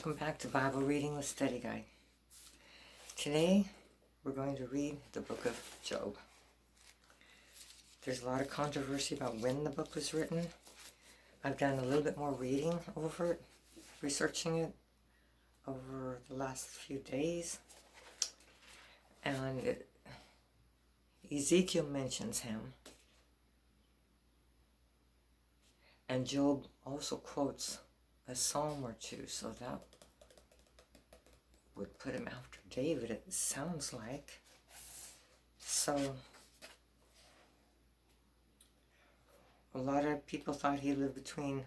Welcome back to Bible Reading with Study Guide. Today we're going to read the book of Job. There's a lot of controversy about when the book was written. I've done a little bit more reading over it, researching it over the last few days. And Ezekiel mentions him. And Job also quotes a psalm or two, so that would put him after David, it sounds like. So a lot of people thought he lived between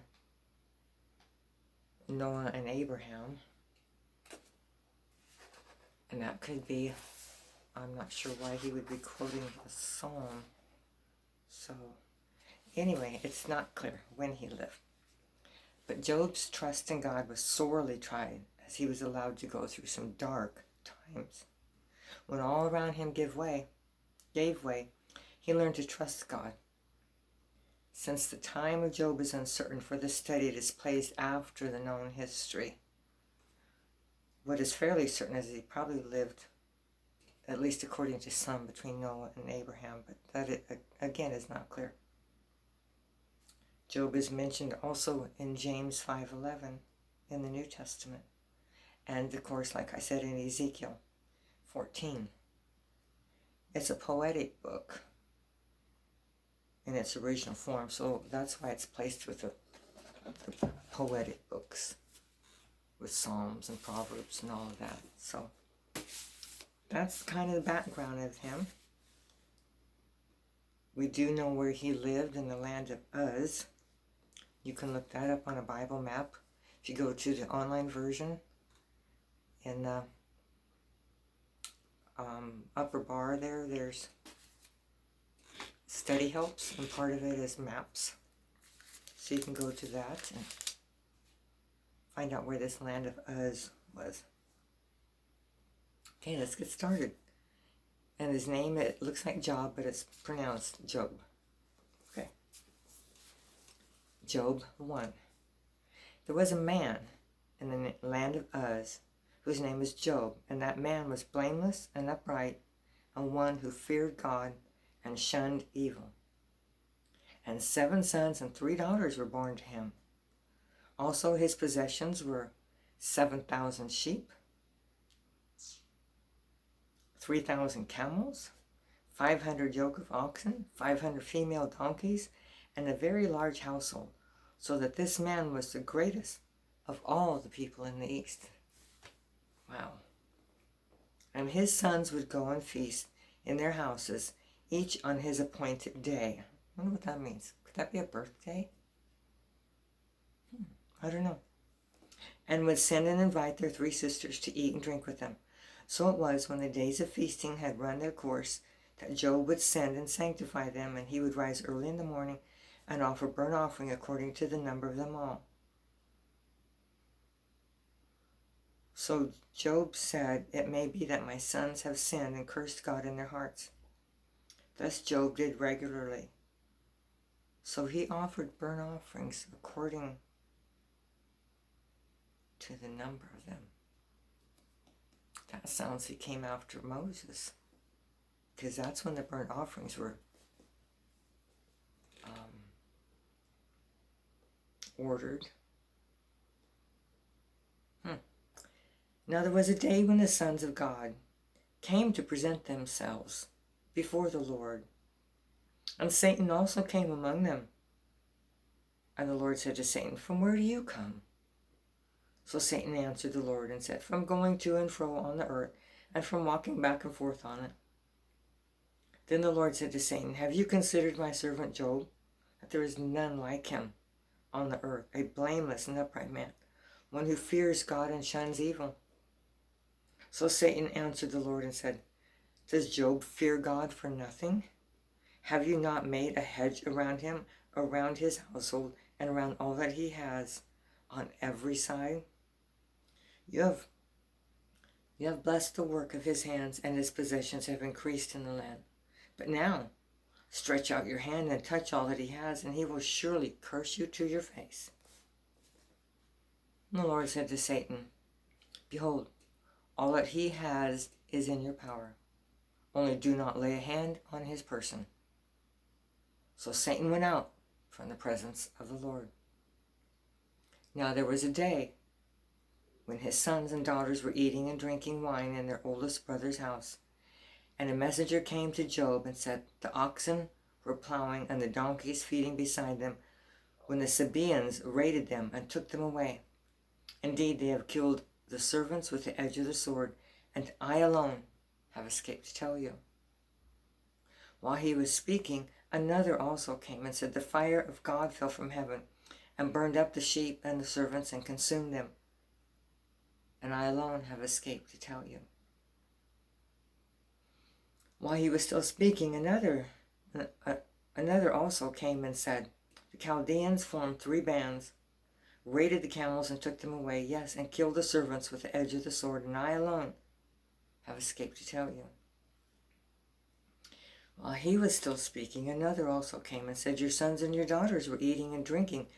Noah and Abraham, and that could be. I'm not sure why he would be quoting a psalm. So anyway, it's not clear when he lived. But Job's trust in God was sorely tried as he was allowed to go through some dark times. When all around him gave way, he learned to trust God. Since the time of Job is uncertain, for the study it is placed after the known history. What is fairly certain is he probably lived, at least according to some, between Noah and Abraham, but that again is not clear. Job is mentioned also in James 5:11 in the New Testament. And of course, like I said, in Ezekiel 14. It's a poetic book in its original form, so that's why it's placed with the poetic books, with Psalms and Proverbs and all of that. So that's kind of the background of him. We do know where he lived, in the land of Uz. You can look that up on a Bible map. If you go to the online version, in the upper bar there's study helps, and part of it is maps. So you can go to that and find out where this land of Uz was. Okay, let's get started. And his name, it looks like Job, but it's pronounced Job. Okay. Job 1. There was a man in the land of Uz whose name was Job, and that man was blameless and upright, and one who feared God and shunned evil. And 7 sons and 3 daughters were born to him. Also his possessions were 7,000 sheep, 3,000 camels, 500 yoke of oxen, 500 female donkeys, and a very large household, so that this man was the greatest of all the people in the east. Wow. And his sons would go and feast in their houses, each on his appointed day. I wonder what that means. Could that be a birthday? I don't know. And would send and invite their 3 sisters to eat and drink with them. So it was, when the days of feasting had run their course, that Job would send and sanctify them, and he would rise early in the morning and offer burnt offering according to the number of them all. So Job said, "It may be that my sons have sinned and cursed God in their hearts." Thus Job did regularly. So he offered burnt offerings according to the number of them. That sounds he came after Moses, because that's when the burnt offerings were ordered. Now there was a day when the sons of God came to present themselves before the Lord, and Satan also came among them. And the Lord said to Satan, "From where do you come?" So Satan answered the Lord and said, "From going to and fro on the earth, and from walking back and forth on it." Then the Lord said to Satan, "Have you considered my servant Job, that there is none like him on the earth, a blameless and upright man, one who fears God and shuns evil?" So Satan answered the Lord and said, "Does Job fear God for nothing? Have you not made a hedge around him, around his household, and around all that he has, on every side? You have blessed the work of his hands, and his possessions have increased in the land. But now stretch out your hand and touch all that he has, and he will surely curse you to your face." And the Lord said to Satan, Behold, all that he has is in your power. Only do not lay a hand on his person." So Satan went out from the presence of the Lord. Now there was a day when his sons and daughters were eating and drinking wine in their oldest brother's house. And a messenger came to Job and said, "The oxen were plowing and the donkeys feeding beside them, when the Sabaeans raided them and took them away. Indeed, they have killed the servants with the edge of the sword, and I alone have escaped to tell you." While he was speaking, another also came and said, "The fire of God fell from heaven and burned up the sheep and the servants and consumed them, and I alone have escaped to tell you." While he was still speaking, another also came and said, "The Chaldeans formed 3 bands, raided the camels and took them away, yes, and killed the servants with the edge of the sword, and I alone have escaped to tell you." While he was still speaking, another also came and said, "Your sons and your daughters were eating and drinking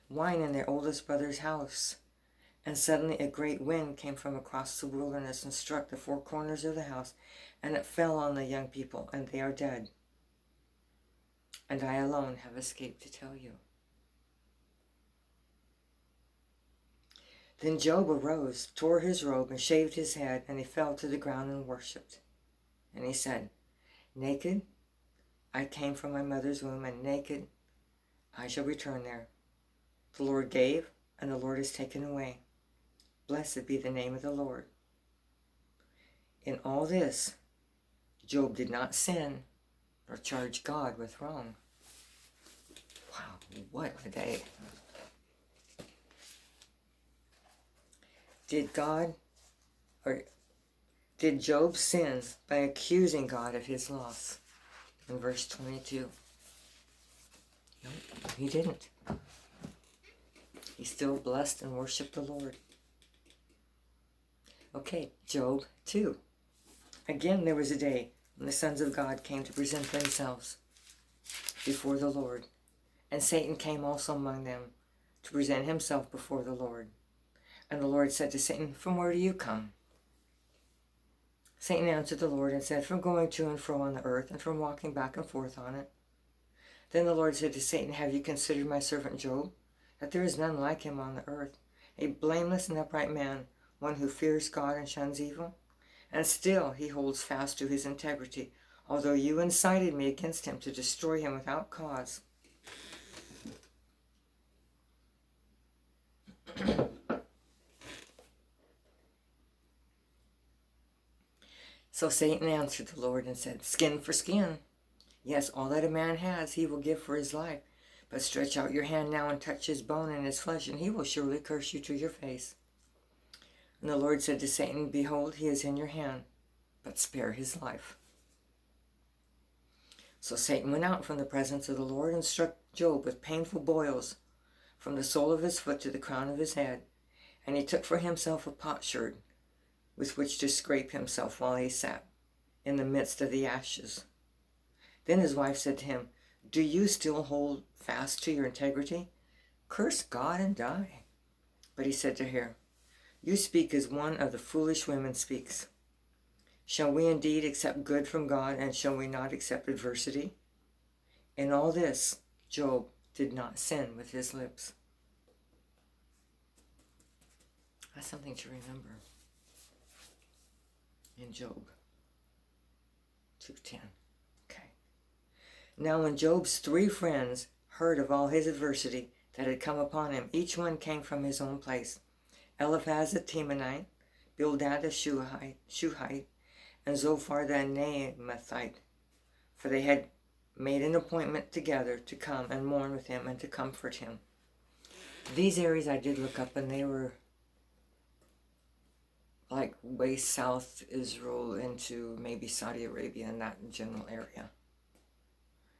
wine in their oldest brother's house. And suddenly a great wind came from across the wilderness and struck the 4 corners of the house, and it fell on the young people, and they are dead. And I alone have escaped to tell you." Then Job arose, tore his robe, and shaved his head, and he fell to the ground and worshipped. And he said, "Naked I came from my mother's womb, and naked I shall return there. The Lord gave, and the Lord has taken away. Blessed be the name of the Lord." In all this, Job did not sin or charge God with wrong. Wow, what a day. Did Job sin by accusing God of his loss? In verse 22. No, he didn't. He still blessed and worshiped the Lord. Okay, Job 2. Again, there was a day when the sons of God came to present themselves before the Lord, and Satan came also among them to present himself before the Lord. And the Lord said to Satan, "From where do you come?" Satan answered the Lord and said, "From going to and fro on the earth, and from walking back and forth on it." Then the Lord said to Satan, "Have you considered my servant Job, that there is none like him on the earth, a blameless and upright man, one who fears God and shuns evil? And still he holds fast to his integrity, although you incited me against him to destroy him without cause." So Satan answered the Lord and said, "Skin for skin. Yes, all that a man has he will give for his life. But stretch out your hand now and touch his bone and his flesh, and he will surely curse you to your face." And the Lord said to Satan, "Behold, he is in your hand, but spare his life." So Satan went out from the presence of the Lord and struck Job with painful boils from the sole of his foot to the crown of his head. And he took for himself a potsherd with which to scrape himself while he sat in the midst of the ashes. Then his wife said to him, "Do you still hold fast to your integrity? Curse God and die." But he said to her, "You speak as one of the foolish women speaks. Shall we indeed accept good from God, and shall we not accept adversity?" In all this, Job did not sin with his lips. That's something to remember in Job 2:10. Okay. Now when Job's 3 friends heard of all his adversity that had come upon him, each one came from his own place. Eliphaz the Temanite, Bildad the Shuhite, and Zophar the Naamathite, for they had made an appointment together to come and mourn with him and to comfort him. These areas I did look up, and they were like way south Israel into maybe Saudi Arabia and that general area.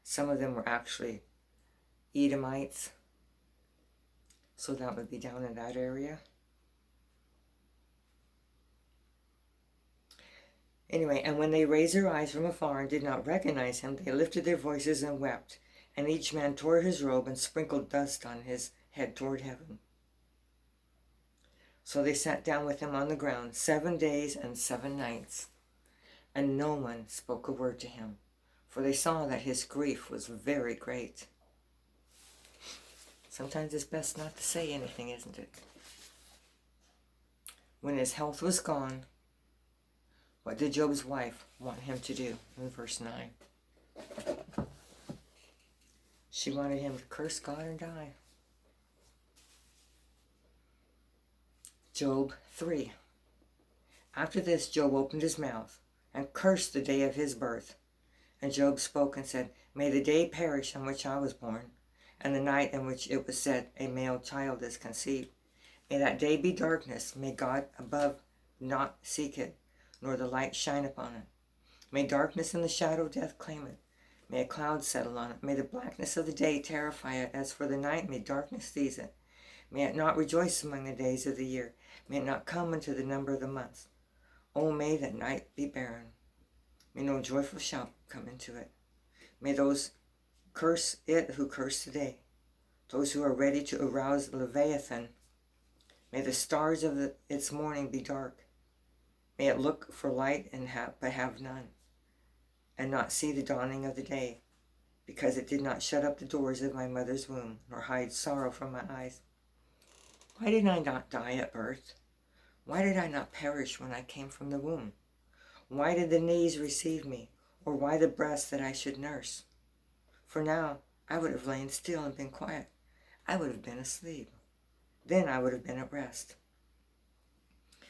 Some of them were actually Edomites, so that would be down in that area. Anyway, and when they raised their eyes from afar and did not recognize him, they lifted their voices and wept, and each man tore his robe and sprinkled dust on his head toward heaven. So they sat down with him on the ground 7 days and 7 nights, and no one spoke a word to him, for they saw that his grief was very great. Sometimes it's best not to say anything, isn't it? When his health was gone, what did Job's wife want him to do? In verse 9. She wanted him to curse God and die. Job 3. After this, Job opened his mouth and cursed the day of his birth. And Job spoke and said, "May the day perish on which I was born, and the night in which it was said, a male child is conceived. May that day be darkness. May God above not seek it, nor the light shine upon it. May darkness and the shadow of death claim it. May a cloud settle on it. May the blackness of the day terrify it. As for the night, may darkness seize it. May it not rejoice among the days of the year. May it not come into the number of the months. Oh, may that night be barren. May no joyful shout come into it. May those curse it who curse today, those who are ready to arouse Leviathan. May the stars of its morning be dark. May it look for light but have none, and not see the dawning of the day, because it did not shut up the doors of my mother's womb, nor hide sorrow from my eyes. Why did I not die at birth? Why did I not perish when I came from the womb? Why did the knees receive me, or why the breast that I should nurse? For now I would have lain still and been quiet. I would have been asleep. Then I would have been at rest.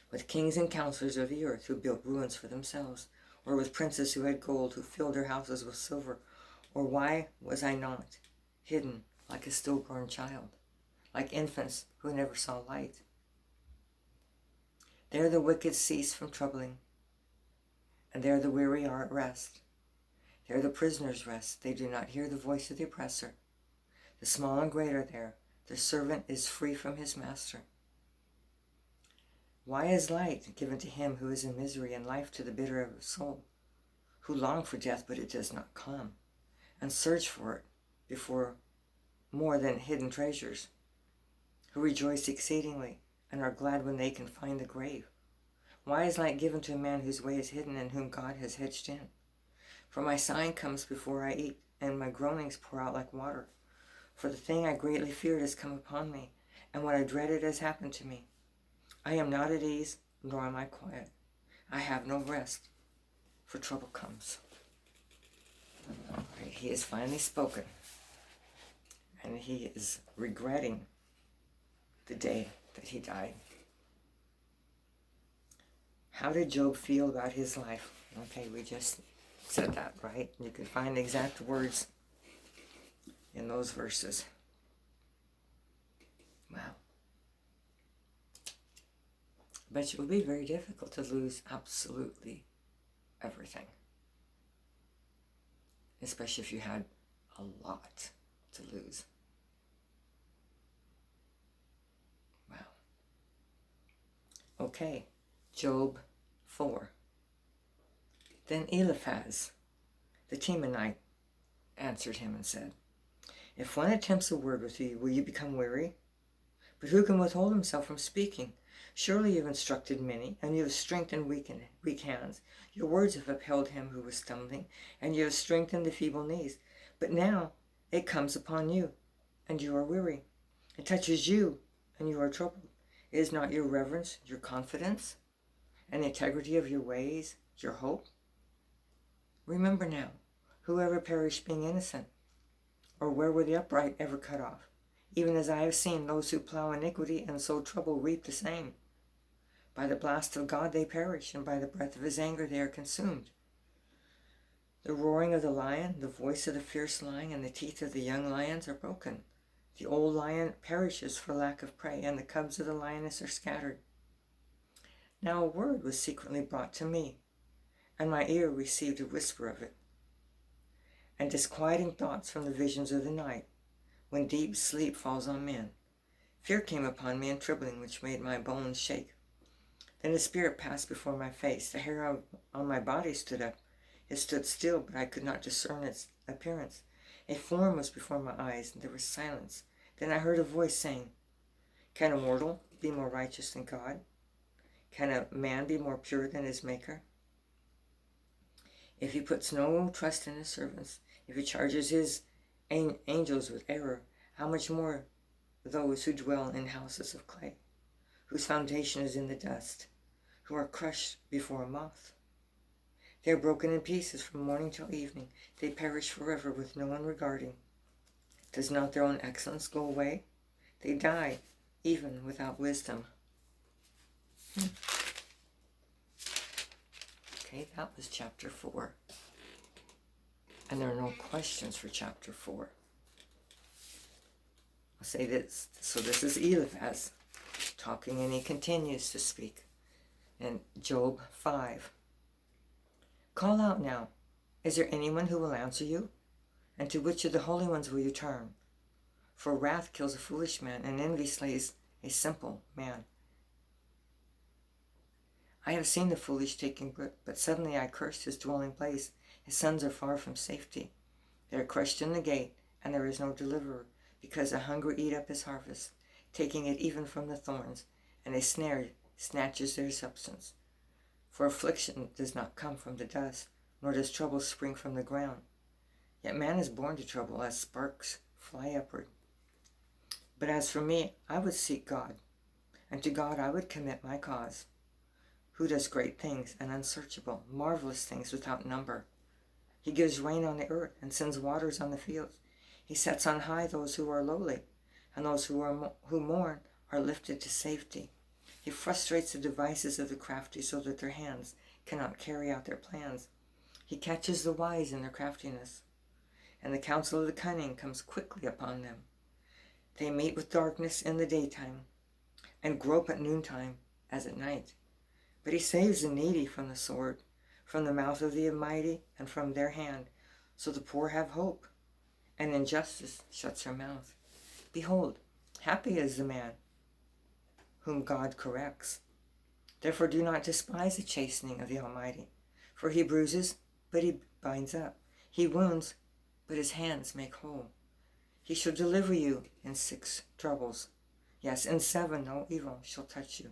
With kings and counselors of the earth who built ruins for themselves, or with princes who had gold, who filled their houses with silver. Or why was I not hidden like a stillborn child, like infants who never saw light? There the wicked cease from troubling, and there the weary are at rest. There the prisoners rest, they do not hear the voice of the oppressor. The small and great are there, the servant is free from his master. Why is light given to him who is in misery, and life to the bitter of soul, who long for death but it does not come, and search for it before more than hidden treasures, who rejoice exceedingly and are glad when they can find the grave? Why is light given to a man whose way is hidden and whom God has hedged in? For my sighing comes before I eat, and my groanings pour out like water. For the thing I greatly feared has come upon me, and what I dreaded has happened to me. I am not at ease, nor am I quiet. I have no rest, for trouble comes." All right, he has finally spoken, and he is regretting the day that he died. How did Job feel about his life? Okay, we just said that, right? You can find the exact words in those verses. Wow. But it would be very difficult to lose absolutely everything, especially if you had a lot to lose. Wow. Okay, Job 4. Then Eliphaz, the Temanite, answered him and said, "If one attempts a word with you, will you become weary? But who can withhold himself from speaking? Surely you have instructed many, and you have strengthened weak hands. Your words have upheld him who was stumbling, and you have strengthened the feeble knees. But now it comes upon you, and you are weary. It touches you, and you are troubled. Is not your reverence your confidence, and the integrity of your ways your hope? Remember now, whoever perished being innocent, or where were the upright ever cut off? Even as I have seen those who plow iniquity and sow trouble reap the same. By the blast of God they perish, and by the breath of his anger they are consumed. The roaring of the lion, the voice of the fierce lion, and the teeth of the young lions are broken. The old lion perishes for lack of prey, and the cubs of the lioness are scattered. Now a word was secretly brought to me, and my ear received a whisper of it, and disquieting thoughts from the visions of the night, when deep sleep falls on men. Fear came upon me and trembling, which made my bones shake. Then a spirit passed before my face. The hair on my body stood up. It stood still, but I could not discern its appearance. A form was before my eyes, and there was silence. Then I heard a voice saying, "Can a mortal be more righteous than God? Can a man be more pure than his Maker? If he puts no trust in his servants, if he charges his angels with error, how much more those who dwell in houses of clay, whose foundation is in the dust, who are crushed before a moth? They are broken in pieces from morning till evening. They perish forever with no one regarding. Does not their own excellence go away? They die even without wisdom. Okay, that was chapter 4. And there are no questions for chapter 4. I'll say this. So this is Eliphaz talking, and he continues to speak. In Job 5. Call out now. Is there anyone who will answer you? And to which of the holy ones will you turn? For wrath kills a foolish man, and envy slays a simple man. I have seen the foolish taking root, but suddenly I cursed his dwelling place. His sons are far from safety. They are crushed in the gate, and there is no deliverer, because the hungry eat up his harvest, taking it even from the thorns, and a snare snatches their substance. For affliction does not come from the dust, nor does trouble spring from the ground. Yet man is born to trouble, as sparks fly upward. But as for me, I would seek God, and to God I would commit my cause, who does great things and unsearchable, marvelous things without number. He gives rain on the earth and sends waters on the fields. He sets on high those who are lowly, and those who mourn are lifted to safety. He frustrates the devices of the crafty so that their hands cannot carry out their plans. He catches the wise in their craftiness, and the counsel of the cunning comes quickly upon them. They meet with darkness in the daytime, and grope at noontime as at night. But he saves the needy from the sword, from the mouth of the mighty, and from their hand. So the poor have hope, and injustice shuts her mouth. Behold, happy is the man whom God corrects. Therefore do not despise the chastening of the Almighty, for he bruises, but he binds up. He wounds, but his hands make whole. He shall deliver you in 6 troubles. Yes, in 7 no evil shall touch you.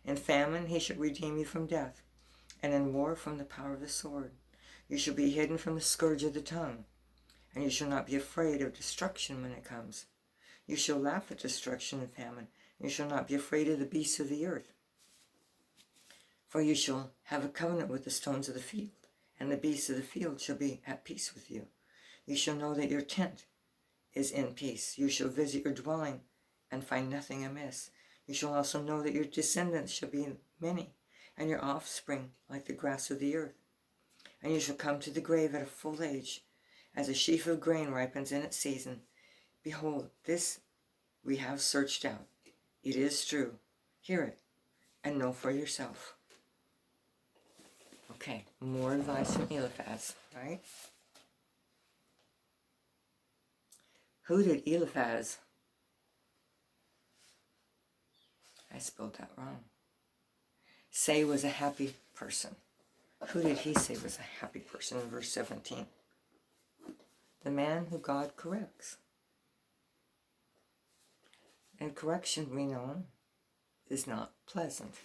In famine he shall redeem you from death, and in war from the power of the sword. You shall be hidden from the scourge of the tongue, and you shall not be afraid of destruction when it comes. You shall laugh at destruction and famine, and you shall not be afraid of the beasts of the earth. For you shall have a covenant with the stones of the field, and the beasts of the field shall be at peace with you. You shall know that your tent is in peace. You shall visit your dwelling and find nothing amiss. You shall also know that your descendants shall be many, and your offspring like the grass of the earth. And you shall come to the grave at a full age, as a sheaf of grain ripens in its season. Behold, this we have searched out. It is true. Hear it, and know for yourself. Okay, more advice from Eliphaz, right? Who did Eliphaz? I spelled that wrong. Say was a happy person. Who did he say was a happy person in verse 17? The man who God corrects. And correction, we know, is not pleasant.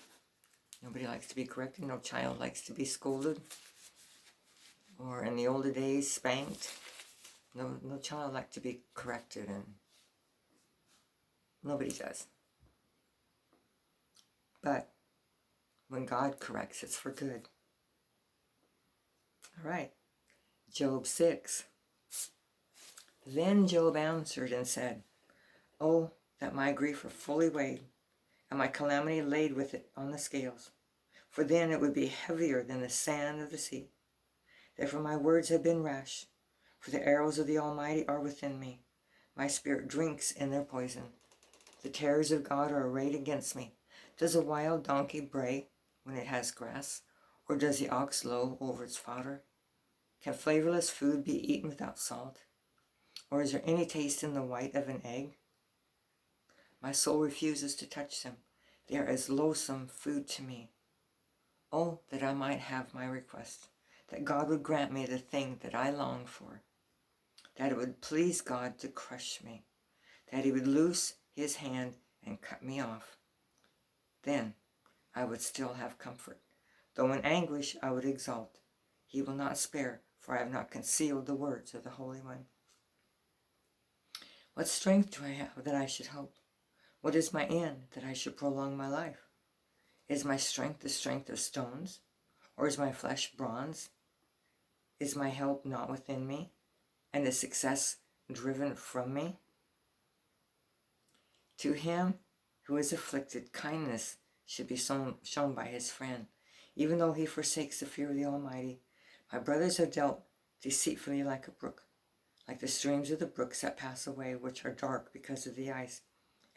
Nobody likes to be corrected. No child likes to be scolded. Or in the older days, spanked. No child likes to be corrected, and nobody does. But when God corrects, it's for good. All right, Job 6. Then Job answered and said, Oh, that my grief were fully weighed, and my calamity laid with it on the scales, for then it would be heavier than the sand of the sea. Therefore my words have been rash, for the arrows of the Almighty are within me. My spirit drinks in their poison. The terrors of God are arrayed against me. Does a wild donkey bray when it has grass, or does the ox low over its fodder? Can flavorless food be eaten without salt? Or is there any taste in the white of an egg? My soul refuses to touch them. They are as loathsome food to me. Oh, that I might have my request, that God would grant me the thing that I long for, that it would please God to crush me, that he would loose his hand and cut me off. then I would still have comfort. Though in anguish I would exult. He will not spare, for I have not concealed the words of the Holy One. What strength do I have that I should hope? What is my end that I should prolong my life? Is my strength the strength of stones? Or is my flesh bronze? Is my help not within me, and is success driven from me? To him who is afflicted, kindness should be shown by his friend, even though he forsakes the fear of the Almighty. My brothers have dealt deceitfully like a brook, like the streams of the brooks that pass away, which are dark because of the ice,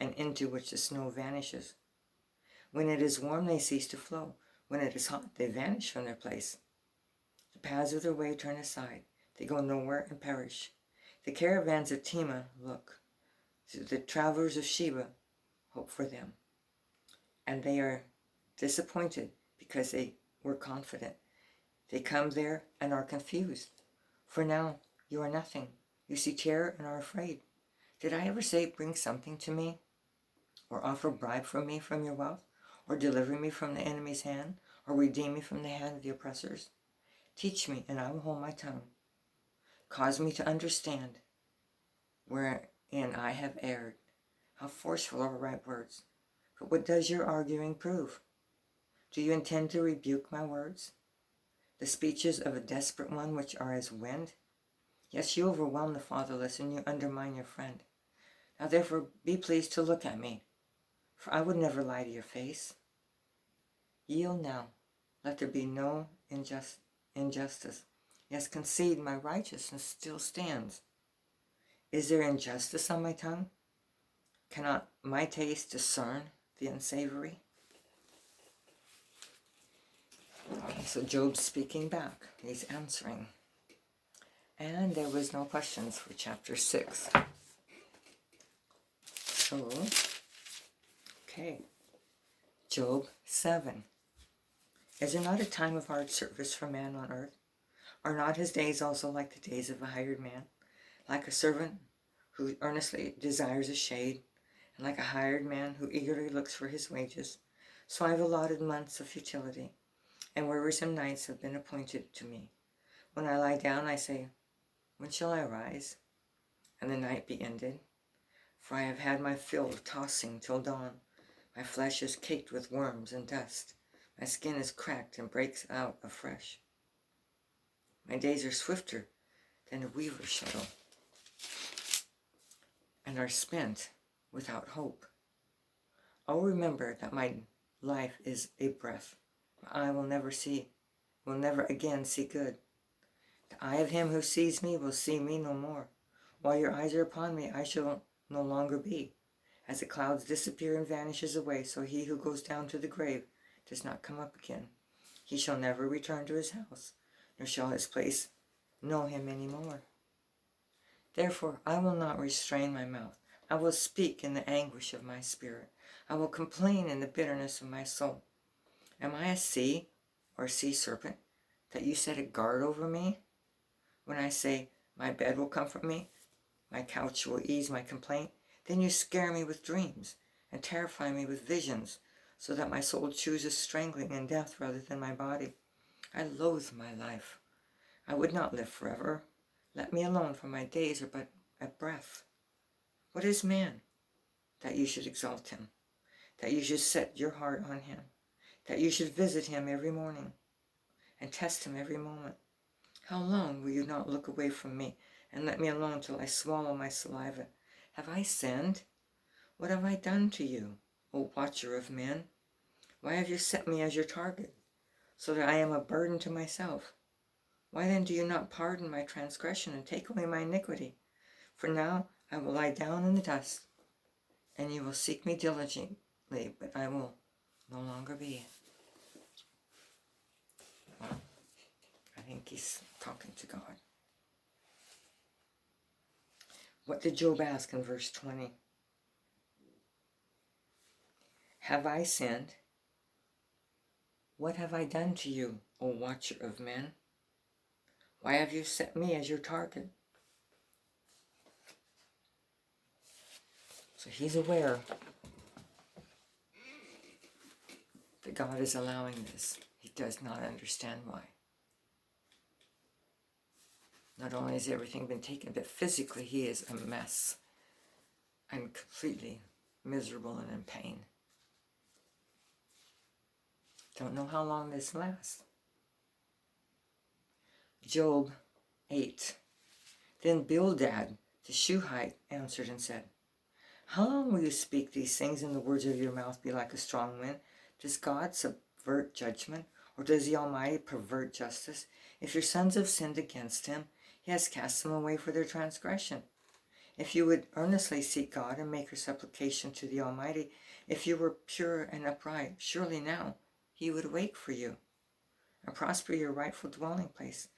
and into which the snow vanishes. When it is warm, they cease to flow. When it is hot, they vanish from their place. The paths of their way turn aside. They go nowhere and perish. The caravans of Tema look. The travelers of Sheba hope for them. And they are disappointed because they were confident. They come there and are confused. For now you are nothing. You see terror and are afraid. Did I ever say, bring something to me? Or offer bribe for me from your wealth? Or deliver me from the enemy's hand? Or redeem me from the hand of the oppressors? Teach me, and I will hold my tongue. Cause me to understand wherein I have erred. How forceful are right words. But what does your arguing prove? Do you intend to rebuke my words? The speeches of a desperate one which are as wind? Yes, you overwhelm the fatherless, and you undermine your friend. Now therefore be pleased to look at me, for I would never lie to your face. Yield now, let there be no injustice. Yes, concede, my righteousness still stands. Is there injustice on my tongue? Cannot my taste discern the unsavory? Okay, so Job's speaking back. He's answering. And there was no questions for chapter 6. So, okay. Job 7. Is there not a time of hard service for man on earth? Are not his days also like the days of a hired man? Like a servant who earnestly desires a shade, and like a hired man who eagerly looks for his wages? So I have allotted months of futility, and wearisome nights have been appointed to me. When I lie down, I say, when shall I rise, and the night be ended? For I have had my fill of tossing till dawn. My flesh is caked with worms and dust. My skin is cracked and breaks out afresh. My days are swifter than a weaver's shuttle, and are spent without hope. Oh, remember that my life is a breath. I will never again see good. The eye of him who sees me will see me no more. While your eyes are upon me, I shall no longer be. As the clouds disappear and vanishes away, so he who goes down to the grave does not come up again. He shall never return to his house, nor shall his place know him any more. Therefore I will not restrain my mouth. I will speak in the anguish of my spirit. I will complain in the bitterness of my soul. Am I a sea or a sea serpent, that you set a guard over me? When I say, my bed will comfort me, my couch will ease my complaint, then you scare me with dreams and terrify me with visions, so that my soul chooses strangling and death rather than my body. I loathe my life. I would not live forever. Let me alone, for my days are but a breath. What is man, that you should exalt him, that you should set your heart on him, that you should visit him every morning and test him every moment? How long will you not look away from me and let me alone till I swallow my saliva? Have I sinned? What have I done to you, O watcher of men? Why have you set me as your target, so that I am a burden to myself? Why then do you not pardon my transgression and take away my iniquity? For now I will lie down in the dust, and you will seek me diligently, but I will no longer be. Well, I think he's talking to God. What did Job ask in verse 20? Have I sinned? What have I done to you, O watcher of men? Why have you set me as your target? So he's aware that God is allowing this. He does not understand why. Not only has everything been taken, but physically he is a mess and completely miserable and in pain. Don't know how long this lasts. Job 8. Then Bildad the Shuhite answered and said, how long will you speak these things and the words of your mouth be like a strong wind? Does God subvert judgment, or does the Almighty pervert justice? If your sons have sinned against him, he has cast them away for their transgression. If you would earnestly seek God and make your supplication to the Almighty, if you were pure and upright, surely now he would wait for you and prosper your rightful dwelling place.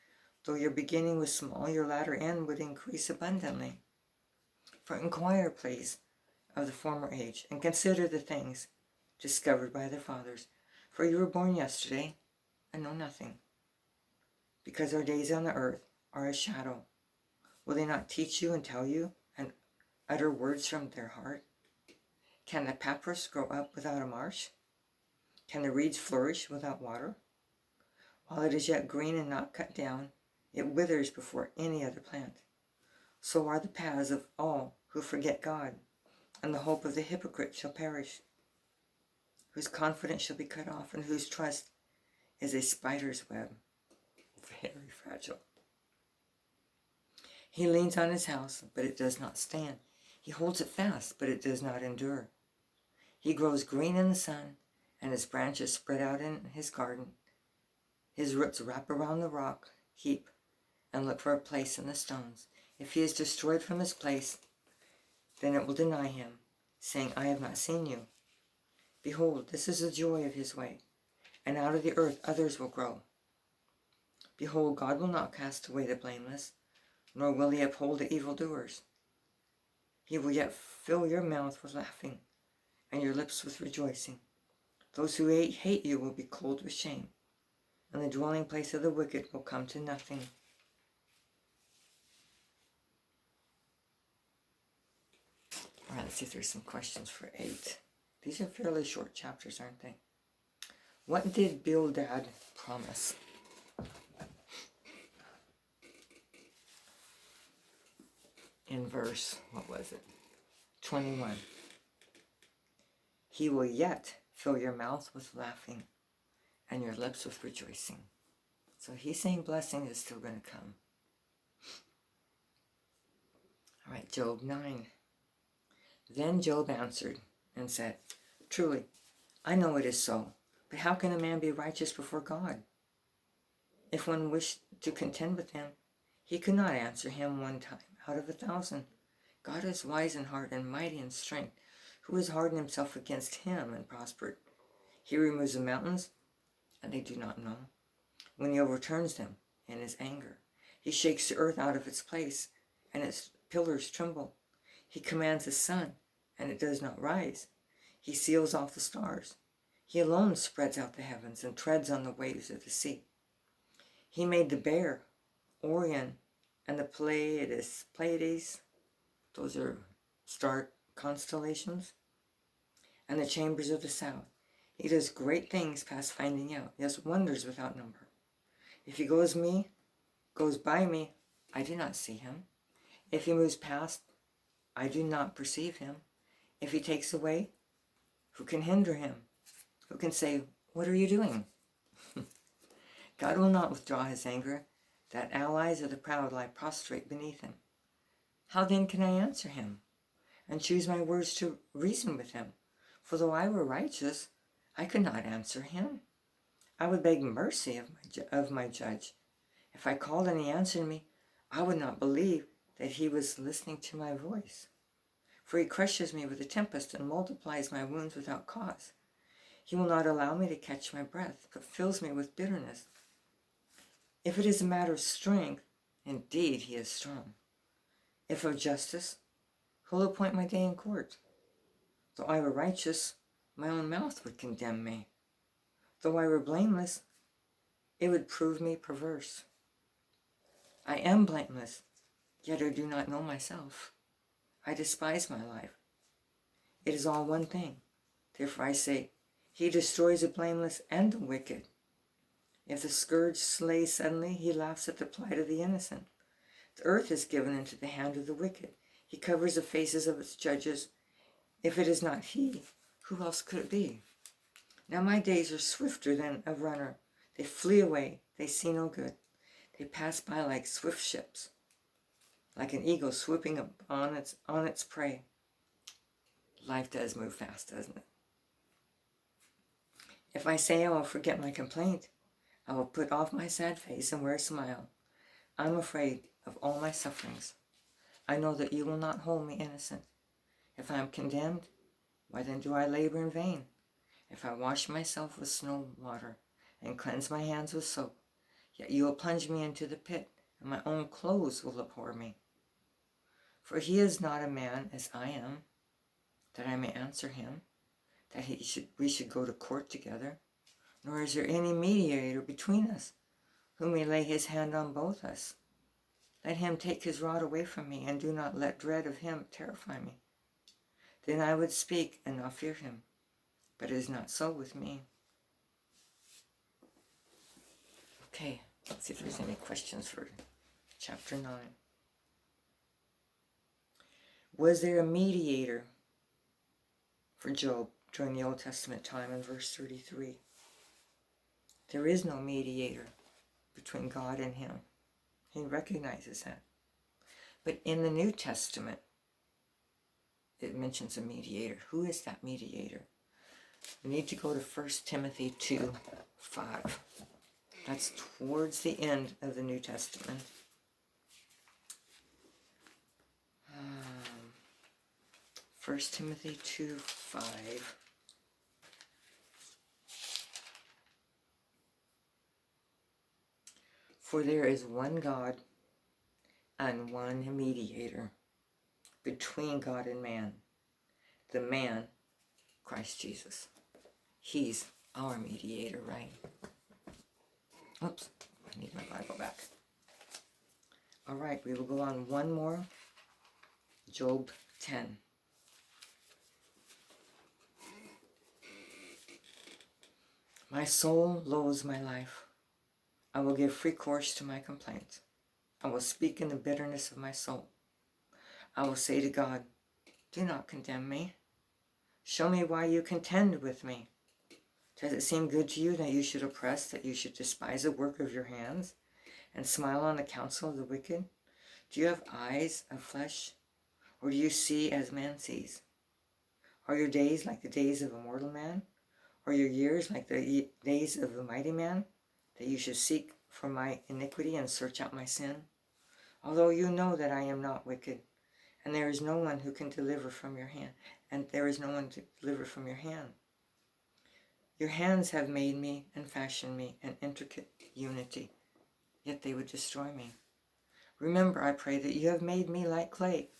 Though your beginning was small, your latter end would increase abundantly. For inquire, please, of the former age, and consider the things discovered by their fathers. For you were born yesterday and know nothing. Because our days on the earth are a shadow, will they not teach you and tell you and utter words from their heart? Can the papyrus grow up without a marsh? Can the reeds flourish without water? While it is yet green and not cut down, it withers before any other plant. So are the paths of all who forget God, and the hope of the hypocrite shall perish, whose confidence shall be cut off, and whose trust is a spider's web, very fragile. He leans on his house, but it does not stand. He holds it fast, but it does not endure. He grows green in the sun, and his branches spread out in his garden. His roots wrap around the rock heap and look for a place in the stones. If he is destroyed from his place, then it will deny him, saying, I have not seen you. Behold, this is the joy of his way, and out of the earth others will grow. Behold, God will not cast away the blameless, nor will he uphold the evildoers. He will yet fill your mouth with laughing, and your lips with rejoicing. Those who hate you will be clothed with shame, and the dwelling place of the wicked will come to nothing. All right, let's see if there's some questions for 8. These are fairly short chapters, aren't they? What did Bildad promise? In verse, 21. He will yet fill your mouth with laughing and your lips with rejoicing. So he's saying blessing is still going to come. All right, Job 9. Then Job answered and said, truly, I know it is so, but how can a man be righteous before God? If one wished to contend with him, he could not answer him one time out of 1,000. God is wise in heart and mighty in strength. Who has hardened himself against him and prospered? He removes the mountains, and they do not know. When he overturns them in his anger, he shakes the earth out of its place, and its pillars tremble. He commands the sun, and it does not rise. He seals off the stars. He alone spreads out the heavens and treads on the waves of the sea. He made the bear, Orion, and the Pleiades, those are star constellations, and the chambers of the south. He does great things past finding out, yes, wonders without number. If he goes by me, I do not see him. If he moves past, I do not perceive him. If he takes away, who can hinder him? Who can say, what are you doing? God will not withdraw his anger, that allies of the proud lie prostrate beneath him. How then can I answer him, and choose my words to reason with him? For though I were righteous, I could not answer him. I would beg mercy of my judge. If I called and he answered me, I would not believe that he was listening to my voice. For he crushes me with a tempest and multiplies my wounds without cause. He will not allow me to catch my breath, but fills me with bitterness. If it is a matter of strength, indeed he is strong. If of justice, who will appoint my day in court? Though I were righteous, my own mouth would condemn me. Though I were blameless, it would prove me perverse. I am blameless, yet I do not know myself. I despise my life. It is all one thing. Therefore I say, He destroys the blameless and the wicked. If the scourge slays suddenly, he laughs at the plight of the innocent. The earth is given into the hand of the wicked. He covers the faces of its judges. If it is not he, who else could it be? Now my days are swifter than a runner. They flee away. They see no good. They pass by like swift ships, like an eagle swooping up on its prey. Life does move fast, doesn't it? If I say I will forget my complaint, I will put off my sad face and wear a smile. I am afraid of all my sufferings. I know that you will not hold me innocent. If I am condemned, why then do I labor in vain? If I wash myself with snow water and cleanse my hands with soap, yet you will plunge me into the pit, and my own clothes will abhor me. For he is not a man as I am, that I may answer him, that we should go to court together. Nor is there any mediator between us, who may lay his hand on both us. Let him take his rod away from me, and do not let dread of him terrify me. Then I would speak and not fear him, but it is not so with me. Okay, let's see if there's any questions for chapter 9. Was there a mediator for Job during the Old Testament time in verse 33? There is no mediator between God and him. He recognizes that. But in the New Testament, it mentions a mediator. Who is that mediator? We need to go to 1 Timothy 2:5. That's towards the end of the New Testament. 1 Timothy 2:5. For there is one God and one mediator between God and man, the man, Christ Jesus. He's our mediator, right? Oops, I need my Bible back. All right, we will go on one more. Job 10. My soul loathes my life. I will give free course to my complaints. I will speak in the bitterness of my soul. I will say to God, do not condemn me. Show me why you contend with me. Does it seem good to you that you should oppress, that you should despise the work of your hands, and smile on the counsel of the wicked? Do you have eyes of flesh, or do you see as man sees? Are your days like the days of a mortal man? Or your years like the days of a mighty man? That you should seek for my iniquity and search out my sin? Although you know that I am not wicked, and there is no one who can deliver from your hand, and there is no one to deliver from your hand. Your hands have made me and fashioned me in intricate unity, yet they would destroy me. Remember, I pray, that you have made me like clay,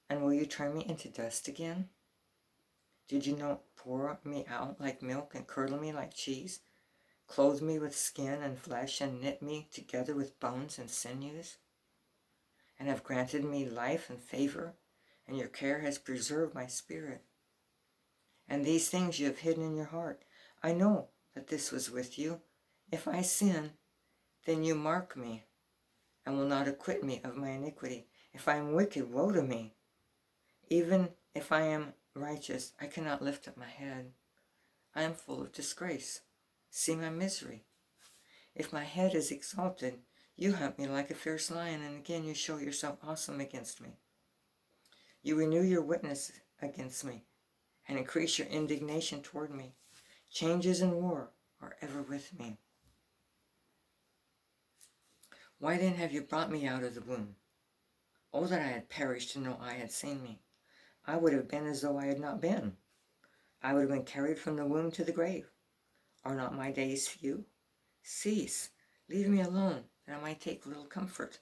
and will you turn me into dust again? Did you not pour me out like milk and curdle me like cheese? Clothe me with skin and flesh, and knit me together with bones and sinews? And have granted me life and favor, and your care has preserved my spirit. And these things you have hidden in your heart. I know that this was with you. If I sin, then you mark me, and will not acquit me of my iniquity. If I am wicked, woe to me. Even if I am righteous, I cannot lift up my head. I am full of disgrace. See my misery. If my head is exalted, you hunt me like a fierce lion, and again you show yourself awesome against me. You renew your witness against me, and increase your indignation toward me. Changes and war are ever with me. Why then have you brought me out of the womb? Oh, that I had perished and no eye had seen me. I would have been as though I had not been. I would have been carried from the womb to the grave. Are not my days few? Cease, leave me alone, that I might take little comfort,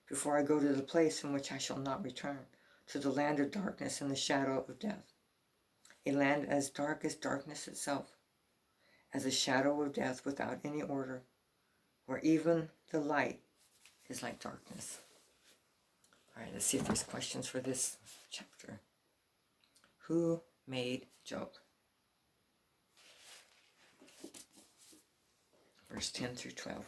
before I go to the place from which I shall not return, to the land of darkness and the shadow of death, a land as dark as darkness itself, as a shadow of death without any order, where even the light is like darkness. All right, let's see if there's questions for this chapter. Who made Job? verse 10 through 12.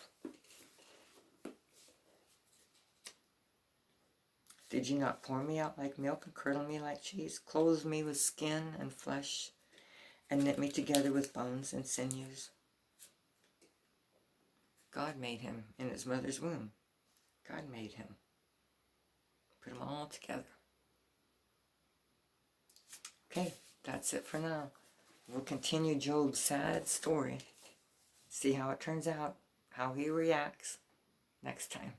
Did you not pour me out like milk and curdle me like cheese, clothe me with skin and flesh, and knit me together with bones and sinews? God made him in his mother's womb. God made him. Put them all together. Okay, that's it for now. We'll continue Job's sad story. See how it turns out, how he reacts next time.